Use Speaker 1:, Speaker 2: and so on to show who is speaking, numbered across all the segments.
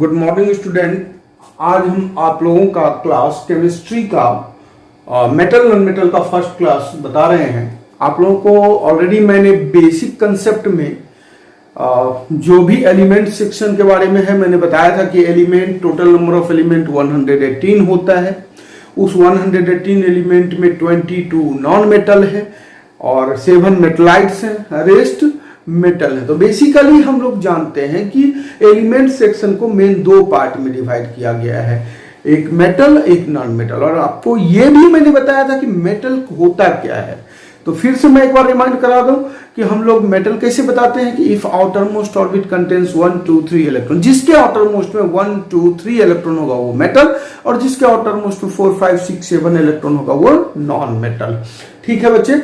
Speaker 1: Good morning student. आज हम आप लोगों का क्लास केमिस्ट्री का मेटल नॉन मेटल का फर्स्ट क्लास बता रहे हैं। आप लोगों को ऑलरेडी मैंने बेसिक कंसेप्ट में जो भी एलिमेंट सेक्शन के बारे में है मैंने बताया था कि element total number of element 118 होता है। उस 118 एलिमेंट में 22 नॉन मेटल है और 7 मेटलाइट्स हैं, रेस्ट मेटल है। तो बेसिकली हम लोग जानते हैं कि एलिमेंट सेक्शन को मेन दो पार्ट में डिवाइड किया गया है, एक मेटल एक नॉन मेटल। और आपको यह भी मैंने बताया था कि मेटल होता क्या है। तो फिर से मैं एक बार रिमाइंड करा दूं कि हम लोग मेटल कैसे बताते हैं कि if outer most orbit contains 1 2 3 electron, जिसके आउटर मोस्ट में 1 2 3 इलेक्ट्रॉन होगा वो मेटल, और जिसके आउटर मोस्ट में 4 5 6 7 इलेक्ट्रॉन होगा वो नॉन मेटल। ठीक है बच्चे।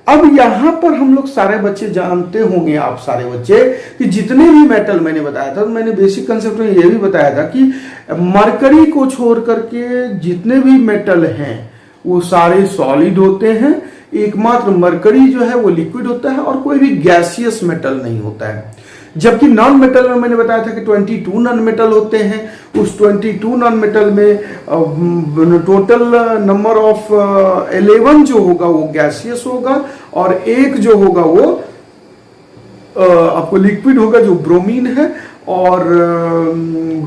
Speaker 1: अब यहां पर हम लोग सारे बच्चे जानते होंगे, आप सारे बच्चे, कि जितने भी मेटल मैंने बताया था, तो मैंने बेसिक कंसेप्ट में यह भी बताया था कि मरकरी को छोड़ करके जितने भी मेटल हैं वो सारे सॉलिड होते हैं। एकमात्र मरकरी जो है वो लिक्विड होता है और कोई भी गैसियस मेटल नहीं होता है। जबकि नॉन मेटल में मैंने बताया था कि 22 नॉन मेटल होते हैं। उस 22 नॉन मेटल में टोटल नंबर ऑफ 11 जो होगा वो गैसियस होगा और एक जो होगा वो आपको लिक्विड होगा जो ब्रोमीन है, और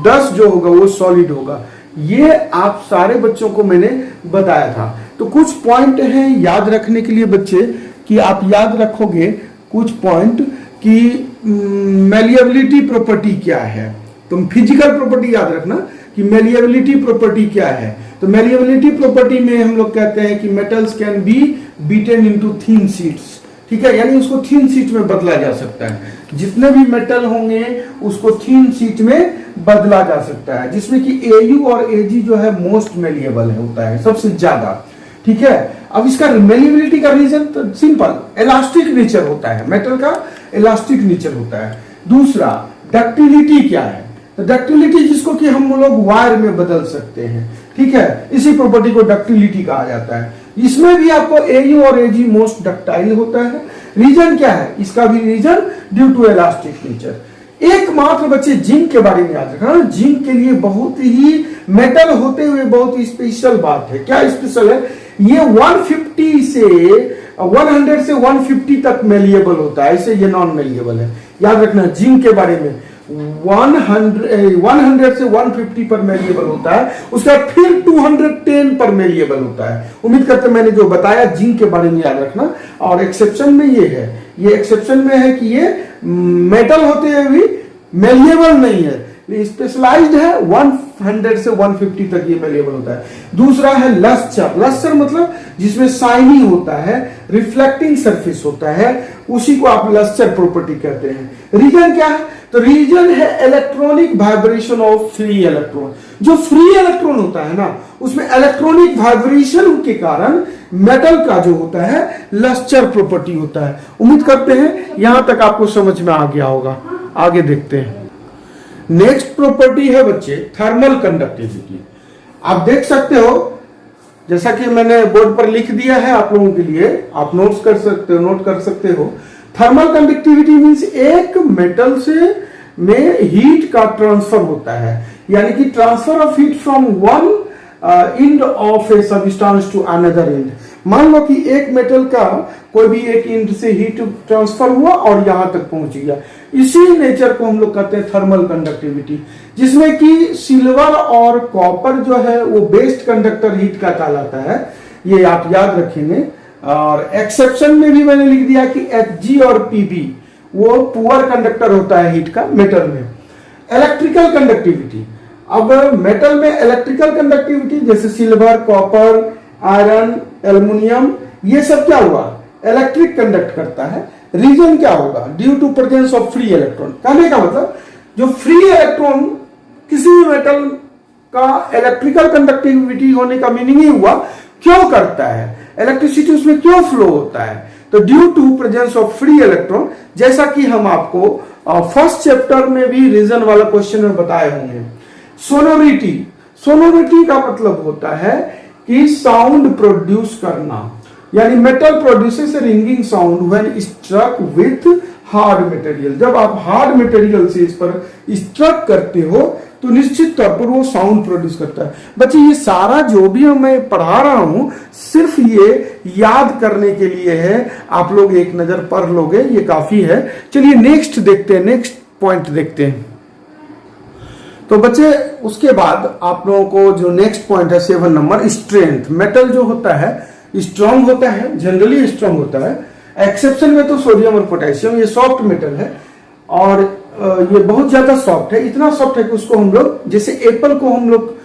Speaker 1: 10 जो होगा वो सॉलिड होगा। ये आप सारे बच्चों को मैंने बताया था। तो कुछ पॉइंट हैं याद रखने के लिए बच्चे, कि आप याद रखोगे कुछ पॉइंट कि मेलिएबिलिटी प्रॉपर्टी क्या है। तुम फिजिकल प्रॉपर्टी याद रखना कि मेलिएबिलिटी प्रॉपर्टी क्या है। तो मेलिएबिलिटी प्रॉपर्टी में हम लोग कहते हैं कि metals can be beaten into thin sheets. ठीक है, यानी उसको थिन शीट में बदला जा सकता है। जितने भी मेटल होंगे उसको थिन शीट में बदला जा सकता है, जिसमें कि Au और Ag जो है मोस्ट मेलिएबल होता है, सबसे ज्यादा। ठीक है। अब इसका मेलिएबिलिटी का रीजन तो सिंपल, इलास्टिक नेचर होता है, मेटल का इलास्टिक नेचर होता है। दूसरा, डक्टिलिटी क्या है? तो डक्टिलिटी जिसको कि हम लोग वायर में बदल सकते हैं। ठीक है, इसी प्रॉपर्टी को डक्टिलिटी कहा जाता है। इसमें भी आपको Au और Ag मोस्ट डक्टाइल होता है। रीजन क्या है? इसका भी reason due to elastic nature. एकमात्र बच्चे जिंक के बारे में याद रखना, जिंक के लिए बहुत ही मेटल होते हुए बहुत ही स्पेशल बात है। क्या स्पेशल है? ये 100 से 150 तक मेलिएबल होता है, ऐसे ये नॉन मेलिएबल है। याद रखना जिंक के बारे में 100 से 150 पर मेलिएबल होता है, उसका फिर 210 पर मेलिएबल होता है। उम्मीद करते हैं मैंने जो बताया जिंक के बारे में याद रखना। और एक्सेप्शन में ये है, ये एक्सेप्शन में है कि ये मेटल होते हुए भी मेलिएबल नहीं है, स्पेशलाइज्ड है। 100 से 150 तक ये मेलिएबल होता है। दूसरा है लस्टर। लस्टर मतलब जिसमें शाइनी होता है, रिफ्लेक्टिंग सरफेस होता है, उसी को आप लस्टर प्रॉपर्टी कहते हैं। रीजन क्या है? तो रीजन है electronic vibration of free electron. जो फ्री इलेक्ट्रॉन होता है ना, उसमें इलेक्ट्रॉनिक वाइब्रेशन के कारण मेटल का जो होता है लस्टर प्रॉपर्टी होता है। उम्मीद करते हैं यहां तक आपको समझ में आ गया होगा। आगे देखते हैं। नेक्स्ट प्रॉपर्टी है बच्चे थर्मल कंडक्टिविटी। आप देख सकते हो, जैसा कि मैंने बोर्ड पर लिख दिया है आप लोगों के लिए, आप नोट कर सकते हो। थर्मल कंडक्टिविटी मींस एक मेटल से में हीट का ट्रांसफर होता है, यानी कि transfer of heat from one end of a substance to another end. मान लो कि एक मेटल का कोई भी एक एंड से हीट ट्रांसफर हुआ और यहां तक पहुंच गया। इसी नेचर को हम लोग कहते हैं थर्मल कंडक्टिविटी, जिसमें कि सिल्वर और कॉपर जो है वो बेस्ट कंडक्टर हीट का कहलाता है। ये आप याद रखेंगे। और एक्सेप्शन में भी मैंने लिख दिया कि Hg और Pb वो पुअर कंडक्टर होता है हीट का मेटल में। इलेक्ट्रिकल कंडक्टिविटी, अब मेटल में इलेक्ट्रिकल कंडक्टिविटी जैसे सिल्वर, कॉपर, आयरन, एल्युमिनियम, ये सब क्या हुआ? इलेक्ट्रिक कंडक्ट करता है। रीजन क्या होगा? Due to presence of free electron. कहने का मतलब जो फ्री इलेक्ट्रॉन किसी भी मेटल का इलेक्ट्रिकल कंडक्टिविटी होने का मीनिंग ही हुआ क्यों करता है, इलेक्ट्रिसिटी उसमें क्यों फ्लो होता है? तो due to presence of free electron, जैसा कि हम आपको फर्स्ट चैप्टर में भी रीजन वाला क्वेश्चन में बताए होंगे। सोनोरिटी, सोनोरिटी का मतलब होता है कि साउंड प्रोड्यूस करना, यानी metal produces ringing sound when struck with hard material. जब आप हार्ड मटेरियल से इस पर स्ट्रक करते हो तो निश्चित तौर पर वो साउंड प्रोड्यूस करता है। बच्चे ये सारा जो भी मैं पढ़ा रहा हूं सिर्फ ये याद करने के लिए है, आप लोग एक नजर पढ़ लोगे ये काफी है। चलिए नेक्स्ट देखते हैं, नेक्स्ट पॉइंट देखते हैं। तो बच्चे उसके बाद आप लोगों को जो नेक्स्ट पॉइंट है 7 नंबर, स्ट्रेंथ। मेटल जो होता है स्ट्रांग होता है, जनरली स्ट्रांग होता है, एक्सेप्शन में तो सोडियम और पोटेशियम, ये सॉफ्ट मेटल है और ये बहुत ज्यादा सॉफ्ट है, इतना सॉफ्ट है कि उसको हम लोग जैसे एप्पल को हम लोग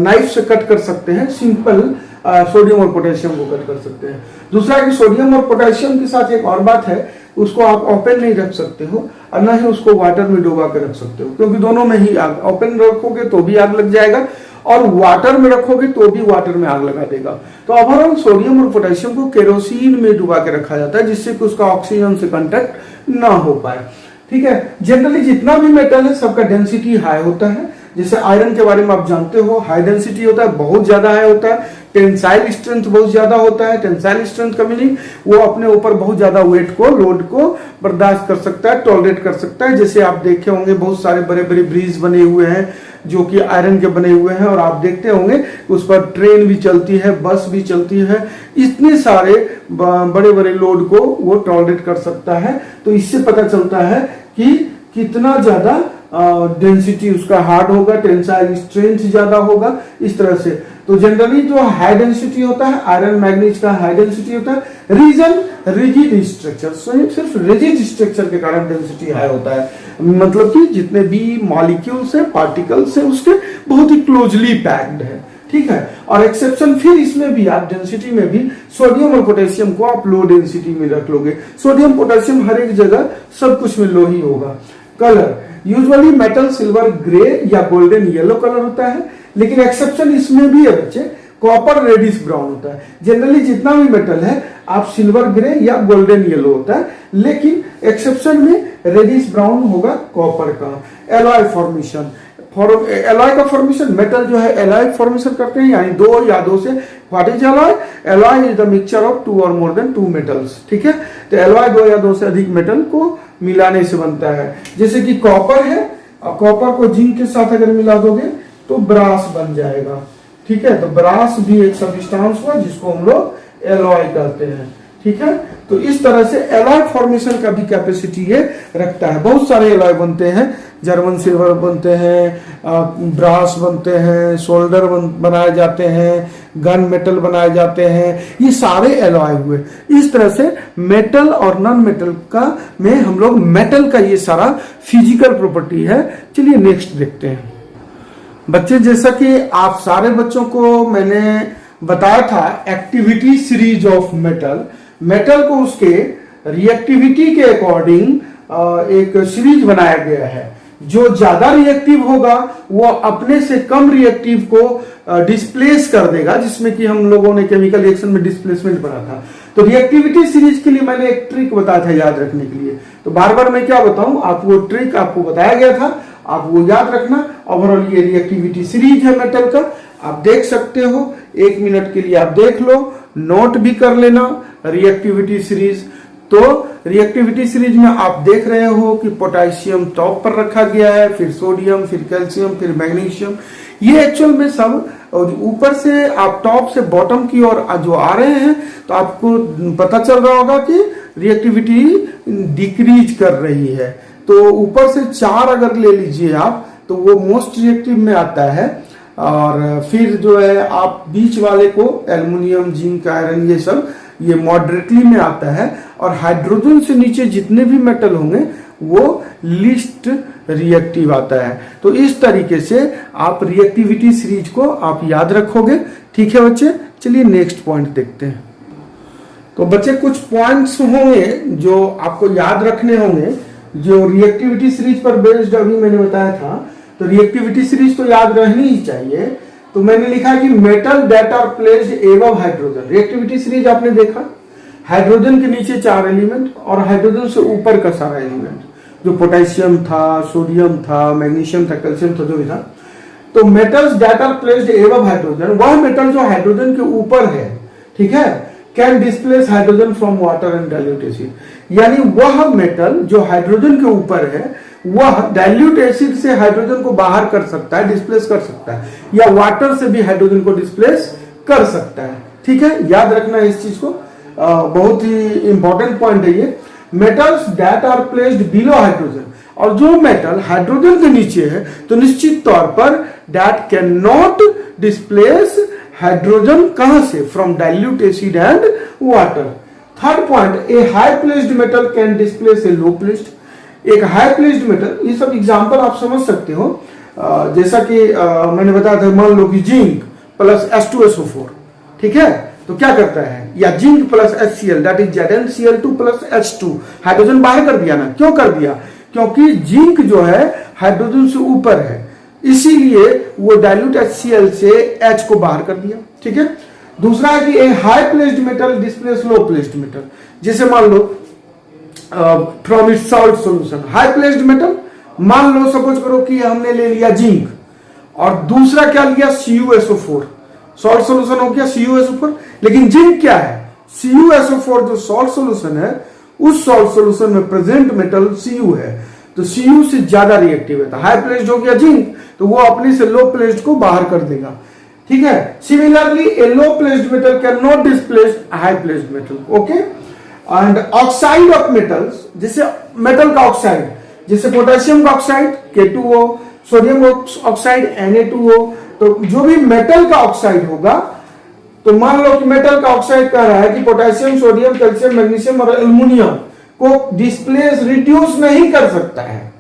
Speaker 1: नाइफ से कट कर सकते हैं, सिंपल सोडियम और पोटेशियम को कट कर सकते हैं। दूसरा कि सोडियम और पोटेशियम के साथ एक और बात है, उसको आप ओपन नहीं रख सकते हो और ना ही उसको वाटर में डुबा के रख सकते हो, क्योंकि दोनों में ही आग, ओपन रखोगे तो भी आग लग जाएगा और वाटर में रखोगे तो भी वाटर में आग लगा देगा। तो ओवरऑल सोडियम और पोटेशियम को केरोसिन में डुबा के रखा जाता है जिससे कि उसका ऑक्सीजन से कांटेक्ट ना हो पाए। ठीक है, जनरली जितना भी मेटल है सबका डेंसिटी हाई होता है। जैसे आयरन के बारे में आप जानते हो, हाई डेंसिटी होता है, बहुत ज्यादा हाई होता है, टेंसाइल स्ट्रेंथ बहुत ज्यादा होता है। टेंसाइल स्ट्रेंथ का मीनिंग वो अपने ऊपर बहुत ज्यादा वेट को, लोड को बर्दाश्त कर सकता है, टॉलरेट कर सकता है। जैसे आप देखे होंगे बहुत सारे बड़े बड़े ब्रिज बने हुए हैं जो कि आयरन के बने हुए हैं और आप देखते होंगे उस पर ट्रेन भी चलती है, बस भी चलती है, इतने सारे बड़े बड़े लोड को वो टॉलरेट कर सकता है। तो इससे पता चलता है कि कितना ज्यादा डेंसिटी उसका हार्ड होगा, टेंसाइल स्ट्रेंथ ज्यादा होगा, इस तरह से। तो जनरली जो हाई डेंसिटी होता है आयरन मैग्नीज का हाई डेंसिटी होता है। रीजन रिजिड स्ट्रक्चर, सिर्फ रिजिड स्ट्रक्चर के कारण डेंसिटी हाई होता है, मतलब कि जितने भी मॉलिक्यूल्स है, पार्टिकल्स है, उसके बहुत ही क्लोजली पैक्ड है। ठीक है, और एक्सेप्शन फिर इसमें भी आप डेंसिटी में भी सोडियम और पोटेशियम को आप लो डेंसिटी में रख लोगे। सोडियम पोटेशियम हर एक जगह सब कुछ में लो ही होगा। Colour usually metal silver grey या गोल्डन येलो कलर होता है, लेकिन एक्सेप्शन इसमें भी है बच्चे, कॉपर रेडिश ब्राउन होता है। जनरली जितना भी मेटल है आप सिल्वर ग्रे या गोल्डन येलो होता है, लेकिन एक्सेप्शन में रेडिश ब्राउन होगा कॉपर का। एलॉय फॉर्मेशन, एलॉय का फॉर्मेशन, मेटल जो है एलॉय फॉर्मेशन करते हैं, यानी दो या दो से। What is alloy? Alloy is the mixture of 2 और मोर देन 2 मेटल्स। ठीक है, तो एलॉय 2 या 2 से अधिक मेटल को मिलाने से बनता है। जैसे कि कॉपर है, कॉपर को जिंक के साथ अगर मिला दोगे तो ब्रास बन जाएगा। ठीक है, तो ब्रास भी एक सब्सटेंस हुआ जिसको हम लोग एलॉय कहते हैं। ठीक है, तो इस तरह से एलॉय फॉर्मेशन का भी कैपेसिटी ये रखता है। बहुत सारे एलॉय बनते हैं, जर्मन सिल्वर बनते हैं, ब्रास बनते हैं, सोल्डर बनाए जाते हैं, गन मेटल बनाए जाते हैं, ये सारे एलॉय हुए। इस तरह से मेटल और नॉन मेटल का में हम लोग मेटल का ये सारा फिजिकल प्रॉपर्टी है। चलिए नेक्स्ट देखते हैं बच्चे। जैसा कि आप सारे बच्चों को मैंने बताया था activity series of metal, metal को उसके रिएक्टिविटी के अकॉर्डिंग एक सीरीज बनाया गया है। जो ज्यादा रिएक्टिव होगा वो अपने से कम रिएक्टिव को डिस्प्लेस कर देगा, जिसमें कि हम लोगों ने केमिकल रिएक्शन में डिस्प्लेसमेंट पढ़ा था। तो रिएक्टिविटी सीरीज के लिए मैंने एक ट्रिक बताया था याद रखने के लिए, तो बार बार मैं क्या बताऊं, आप वो ट्रिक आपको बताया गया था, आप वो याद रखना। ओवरऑल ये रिएक्टिविटी सीरीज है मेटल का, आप देख सकते हो, 1 मिनट के लिए आप देख लो, नोट भी कर लेना रिएक्टिविटी सीरीज। तो रिएक्टिविटी सीरीज में आप देख रहे हो कि पोटेशियम टॉप पर रखा गया है, फिर सोडियम, फिर कैल्शियम, फिर मैग्नीशियम। ये एक्चुअल में सब ऊपर से आप टॉप से बॉटम की ओर जो आ रहे हैं, तो आपको पता चल रहा होगा कि रिएक्टिविटी डिक्रीज कर रही है। तो ऊपर से 4 अगर ले लीजिए आप, तो वो मोस्ट रिएक्टिव में आता है। और फिर जो है आप बीच वाले को एल्युमिनियम, जिंक, आयरन, ये सब ये मॉडरेटली में आता है। और हाइड्रोजन से नीचे जितने भी मेटल होंगे वो लिस्ट रिएक्टिव आता है। तो इस तरीके से आप रिएक्टिविटी सीरीज को आप याद रखोगे। ठीक है बच्चे, चलिए नेक्स्ट पॉइंट देखते हैं। तो बच्चे कुछ पॉइंट्स होंगे जो आपको याद रखने होंगे, जो रिएक्टिविटी सीरीज पर बेस्ड अभी मैंने बताया था। तो रिएक्टिविटी सीरीज तो याद रहनी ही चाहिए। तो मैंने लिखा कि metal that are placed above hydrogen. Reactivity series आपने देखा, हाइड्रोजन के नीचे 4 एलिमेंट और हाइड्रोजन से ऊपर का सारा एलिमेंट, जो पोटेशियम था, सोडियम था, मैग्नीशियम था, कैल्शियम था, जो भी था। तो metals that are placed above hydrogen, वह मेटल जो हाइड्रोजन के ऊपर है। ठीक है, can displace hydrogen from water and dilute acid. यानी वह मेटल जो हाइड्रोजन के ऊपर है वह डाइल्यूट एसिड से हाइड्रोजन को बाहर कर सकता है, डिस्प्लेस कर सकता है, या वाटर से भी हाइड्रोजन को डिस्प्लेस कर सकता है। ठीक है, याद रखना इस चीज को, बहुत ही इंपॉर्टेंट पॉइंट है ये। Metals that are placed below hydrogen, और जो मेटल हाइड्रोजन के नीचे है तो निश्चित तौर पर that can not displace hydrogen, कहां से, from dilute acid and water. Third point, A high placed metal can displace A low placed. एक हाई प्लेस्ड मेटल, ये सब एग्जांपल आप समझ सकते हो, जैसा कि मैंने बताया था, मान लो कि जिंक प्लस H2SO4, ठीक है, तो क्या करता है, या zinc plus HCl that is ZnCl2 plus H2, hydrogen बाहर कर दिया ना। क्यों कर दिया, क्योंकि जिंक जो है हाइड्रोजन से ऊपर है, इसीलिए वो डाइल्यूट HCl से H को बाहर कर दिया। ठीक है, दूसरा है कि a high placed metal displace low placed metal, जैसे मान लो from its salt solution. High placed metal, मान लो सपोज करो कि हमने ले लिया जिंक और दूसरा क्या लिया, CuSO4, सॉल्ट सॉल्यूशन हो गया CuSO4, लेकिन जिंक क्या है, CuSO4 जो सॉल्ट सॉल्यूशन है, उस सॉल्ट सॉल्यूशन में प्रेजेंट मेटल Cu है, तो Cu से ज्यादा रिएक्टिव है। हाई प्लेस्ड हो गया जिंक, तो वो अपने से लो प्लेस्ड को बाहर कर देगा। ठीक है, similarly A low placed metal can not displace high placed metal. Okay, and oxide of metals, जैसे मेटल का ऑक्साइड, जैसे पोटेशियम का oxide K2O, sodium oxide Na2O, तो जो भी मेटल का ऑक्साइड होगा, तो मान लो कि मेटल का ऑक्साइड कह रहा है कि पोटेशियम, सोडियम, कैल्शियम, मैग्नीशियम और एल्युमिनियम को डिस्प्लेस, रिड्यूस नहीं कर सकता है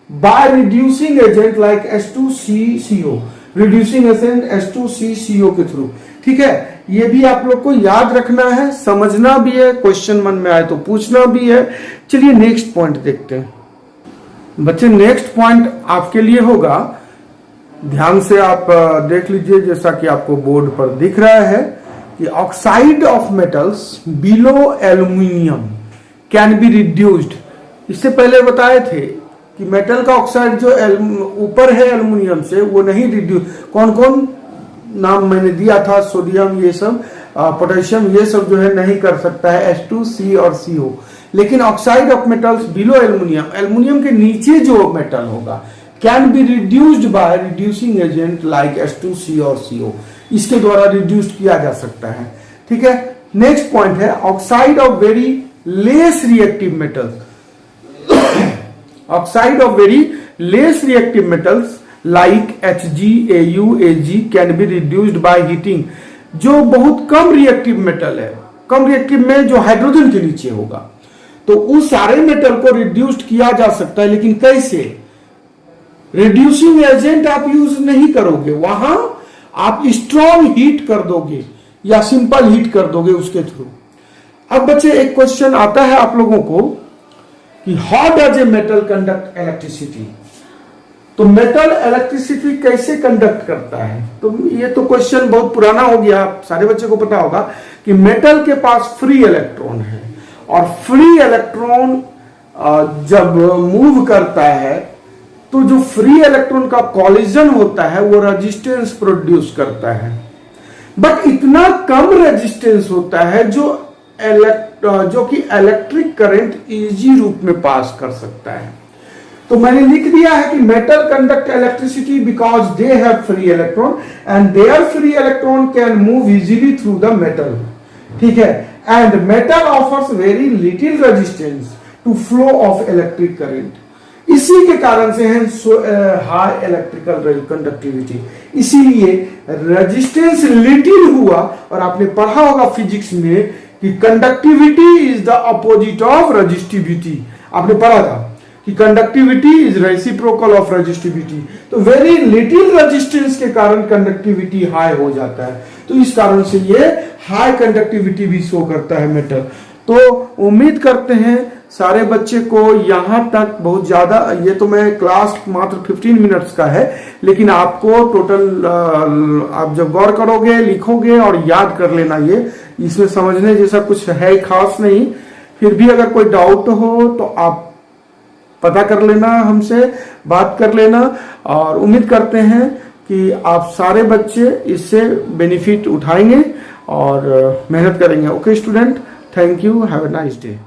Speaker 1: by reducing agent like H2CCO, reducing agent H2CCO के थ्रू। ठीक है, ये भी आप लोग को याद रखना है, समझना भी है, क्वेश्चन मन में आए तो पूछना भी है। चलिए नेक्स्ट पॉइंट देखते हैं बच्चे। नेक्स्ट पॉइंट आपके लिए होगा, ध्यान से आप देख लीजिए, जैसा कि आपको बोर्ड पर दिख रहा है कि oxide of metals below aluminium can be reduced. इससे पहले बताए थे कि मेटल का ऑक्साइड जो ऊपर है एल्युमिनियम से, वो नहीं रिड्यूस, कौन कौन नाम मैंने दिया था, सोडियम, ये सब, पोटेशियम, ये सब जो है नहीं कर सकता है, H2C और CO। लेकिन oxide of metals below aluminium, aluminium के नीचे जो मेटल होगा, can be reduced by reducing agent like H2C और CO, इसके द्वारा रिड्यूस किया जा सकता है। ठीक है, नेक्स्ट पॉइंट है oxide of very less reactive metals. Oxide of very less reactive metals like Hg, Au, Ag can be reduced by heating. जो बहुत कम रिएक्टिव मेटल है, कम रिएक्टिव में जो हाइड्रोजन के नीचे होगा, तो उस सारे मेटल को रिड्यूस्ड किया जा सकता है। लेकिन कैसे, रिड्यूसिंग एजेंट आप यूज नहीं करोगे, वहां आप स्ट्रॉन्ग हीट कर दोगे या सिंपल हीट कर दोगे उसके थ्रू। अब बच्चे एक क्वेश्चन आता है आप लोगों को कि how does a metal conduct electricity. तो मेटल इलेक्ट्रिसिटी कैसे कंडक्ट करता है, तो ये तो क्वेश्चन बहुत पुराना हो गया, सारे बच्चों को पता होगा कि मेटल के पास फ्री इलेक्ट्रॉन है, और फ्री इलेक्ट्रॉन जब मूव करता है तो जो फ्री इलेक्ट्रॉन का कॉलिजन होता है वो रेजिस्टेंस प्रोड्यूस करता है, बट इतना कम रेजिस्टेंस होता है जो कि इलेक्ट्रिक करंट इजी रूप में पास कर सकता है। तो मैंने लिख दिया है कि metal conduct electricity because they have free electron and their free electron can move easily through the metal. ठीक है, and metal offers very little resistance to flow of electric current. इसी के कारण से है हाई इलेक्ट्रिकल कंडक्टिविटी, इसीलिए resistance little हुआ। और आपने पढ़ा होगा फिजिक्स में कि conductivity is the opposite of resistivity, आपने पढ़ा था कि conductivity is reciprocal of resistivity. तो वेरी लिटिल रेजिस्टेंस के कारण कंडक्टिविटी हाई हो जाता है, तो इस कारण से ये हाई कंडक्टिविटी भी शो करता है मेटल। तो उम्मीद करते हैं सारे बच्चे को यहां तक बहुत ज्यादा, ये तो मैं क्लास मात्र 15 मिनट्स का है, लेकिन आपको टोटल आप जब गौर करोगे, लिखोगे और याद कर लेना, ये इसमें समझने जैसा कुछ है खास नहीं। फिर भी अगर कोई डाउट हो तो आप पता कर लेना, हमसे बात कर लेना, और उम्मीद करते हैं कि आप सारे बच्चे इससे बेनिफिट उठाएंगे और मेहनत करेंगे। Okay student, thank you, have a nice day.